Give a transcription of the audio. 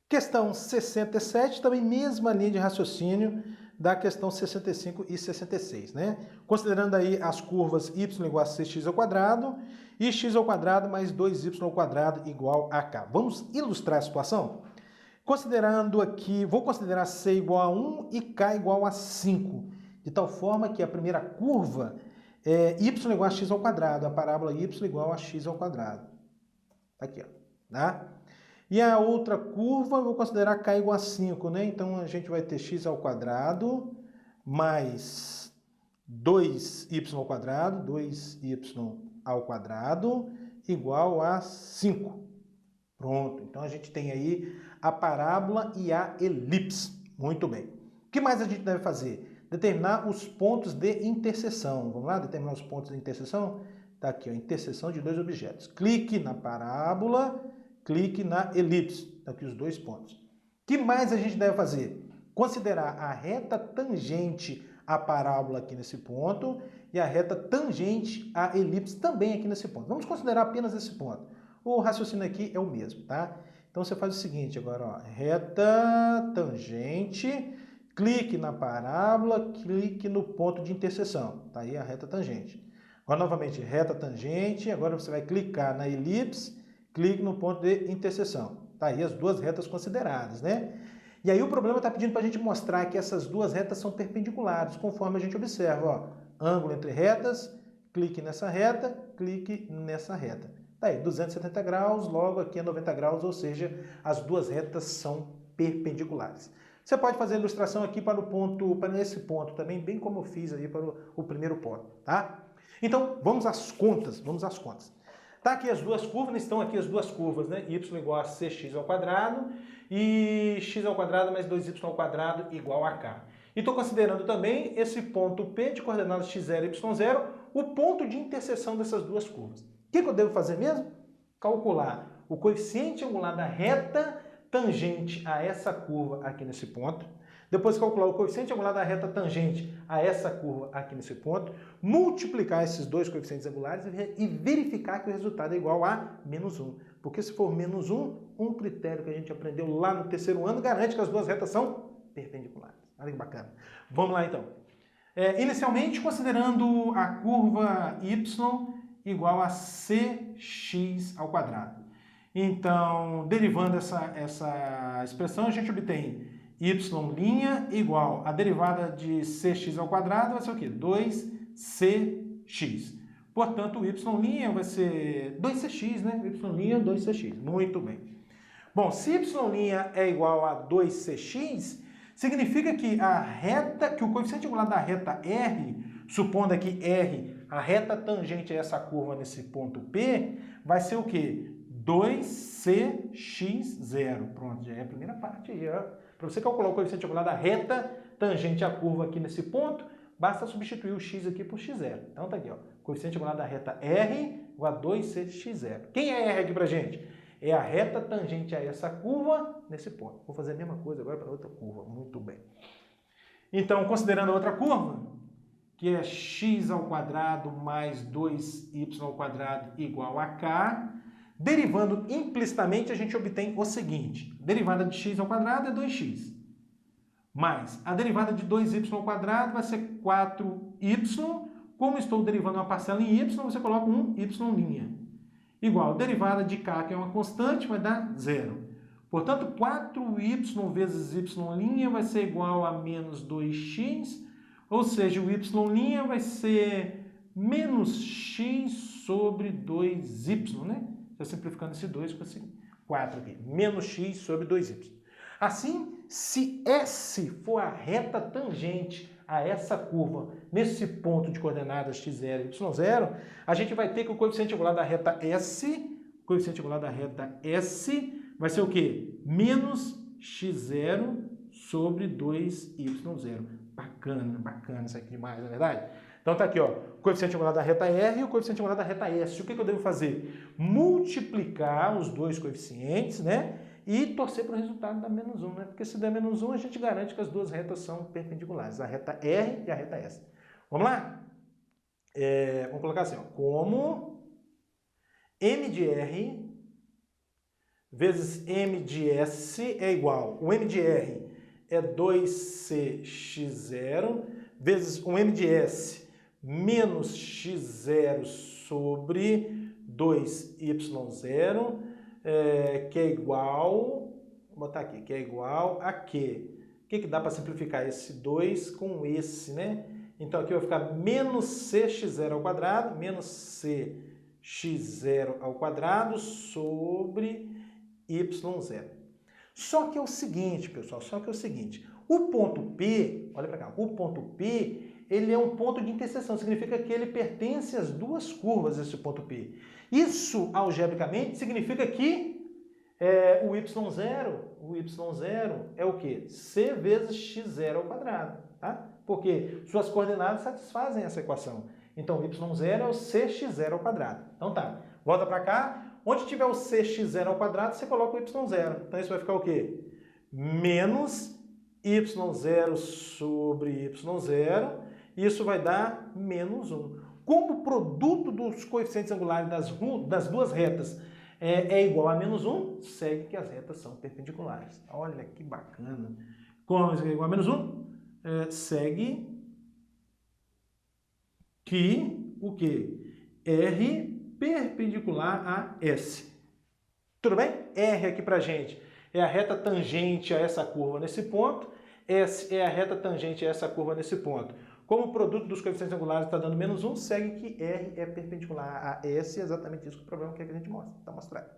Questão 67, também mesma linha de raciocínio da questão 65 e 66, né? Considerando aí as curvas y igual a cx ao quadrado e x ao quadrado mais 2y ao quadrado igual a k. Vamos ilustrar a situação? Considerando aqui, vou considerar c igual a 1 e k igual a 5, de tal forma que a primeira curva é y igual a x ao quadrado, a parábola y igual a x ao quadrado. Tá aqui, ó, tá? E a outra curva eu vou considerar k igual a 5, né? Então a gente vai ter x ao quadrado mais 2y ao quadrado, 2y ao quadrado igual a 5. Pronto, então a gente tem aí a parábola e a elipse. Muito bem. O que mais a gente deve fazer? Determinar os pontos de interseção. Vamos lá, determinar os pontos de interseção? Está aqui, ó, interseção de dois objetos. Clique na parábola, clique na elipse. Está aqui os dois pontos. O que mais a gente deve fazer? Considerar a reta tangente à parábola aqui nesse ponto e a reta tangente à elipse também aqui nesse ponto. Vamos considerar apenas esse ponto. O raciocínio aqui é o mesmo, tá? Então você faz o seguinte agora, ó, reta tangente, clique na parábola, clique no ponto de interseção. Tá aí a reta tangente. Agora, novamente, reta tangente, agora você vai clicar na elipse, clique no ponto de interseção. Tá aí as duas retas consideradas, né? E aí o problema está pedindo para a gente mostrar que essas duas retas são perpendiculares, conforme a gente observa, ó, ângulo entre retas, clique nessa reta, clique nessa reta. Tá aí, 270 graus, logo aqui é 90 graus, ou seja, as duas retas são perpendiculares. Você pode fazer a ilustração aqui para esse ponto também, bem como eu fiz aí para o primeiro ponto, tá? Então, vamos às contas, Tá aqui as duas curvas, estão aqui as duas curvas, né? Y igual a cx ao quadrado e x ao quadrado mais 2y ao quadrado igual a k. E estou considerando também esse ponto P de coordenadas x0 e y0, o ponto de interseção dessas duas curvas. O que eu devo fazer mesmo? Calcular o coeficiente angular da reta tangente a essa curva aqui nesse ponto. Depois calcular o coeficiente angular da reta tangente a essa curva aqui nesse ponto. Multiplicar esses dois coeficientes angulares e verificar que o resultado é igual a menos 1. Porque se for menos 1, um critério que a gente aprendeu lá no terceiro ano garante que as duas retas são perpendiculares. Olha que bacana. Vamos lá então. Inicialmente, considerando a curva y igual a cx ao quadrado. Então, derivando essa expressão, a gente obtém y' igual a derivada de cx ao quadrado vai ser o quê? 2cx. Portanto, o y' vai ser 2cx, né? Y' 2cx. Muito bem. Bom, se y' é igual a 2cx, significa que que o coeficiente angular da reta R, supondo aqui R, a reta tangente a essa curva nesse ponto P, vai ser o quê? 2cx0. Pronto, já é a primeira parte aí, ó. Para você calcular o coeficiente angular da reta tangente à curva aqui nesse ponto, basta substituir o x aqui por x0. Então tá aqui, ó. Coeficiente angular da reta R igual a 2cx0. Quem é R aqui pra gente? É a reta tangente a essa curva nesse ponto. Vou fazer a mesma coisa agora para outra curva. Muito bem. Então, considerando a outra curva, que é x ao quadrado mais 2y ao quadrado igual a k, derivando implicitamente, a gente obtém o seguinte. A derivada de x ao quadrado é 2x. Mais a derivada de 2y ao quadrado vai ser 4y. Como estou derivando uma parcela em y, você coloca um y'. Igual, derivada de k, que é uma constante, vai dar 0. Portanto, 4y vezes y' vai ser igual a menos 2x, ou seja, o y' vai ser menos x sobre 2y, né? Estou simplificando esse 2 com esse 4 aqui. Menos x sobre 2y. Assim, se S for a reta tangente a essa curva, nesse ponto de coordenadas x0 e y0, a gente vai ter que o coeficiente angular da reta S, vai ser o quê? Menos x0 sobre 2y0. Bacana isso aqui demais, não é verdade? Então tá aqui, ó, o coeficiente angular da reta R e o coeficiente angular da reta S. O que eu devo fazer? Multiplicar os dois coeficientes, né? E torcer para o resultado dar menos 1, né? Porque se der menos 1, a gente garante que as duas retas são perpendiculares, a reta R e a reta S. Vamos lá? Vamos colocar assim, ó, como M de R vezes m de S é igual, o m de R é 2cx0, vezes o m de S menos x0 sobre 2y0, que é igual, vou botar aqui, que é igual a quê? O que dá para simplificar esse 2 com esse, né? Então aqui vai ficar menos cx0 ao quadrado, menos cx0 ao quadrado sobre y0. Só que é o seguinte, pessoal, o ponto P, olha para cá, o ponto P, ele é um ponto de interseção, significa que ele pertence às duas curvas, esse ponto P. Isso, algebricamente, significa que o y0 é o quê? C vezes x0 ao quadrado, tá? Porque suas coordenadas satisfazem essa equação. Então, o y0 é o cx0 ao quadrado. Então tá, volta para cá. Onde tiver o cx0 ao quadrado, você coloca o y0. Então, isso vai ficar o quê? Menos y0 sobre y0. Isso vai dar menos 1. Como o produto dos coeficientes angulares das duas retas é igual a menos 1, segue que as retas são perpendiculares. Olha que bacana. Como é igual a menos 1? Segue que o quê? R perpendicular a S. Tudo bem? R aqui pra gente é a reta tangente a essa curva nesse ponto. S é a reta tangente a essa curva nesse ponto. Como o produto dos coeficientes angulares está dando menos 1, segue que R é perpendicular a S. É exatamente isso que o problema quer que a gente mostre. Está mostrado.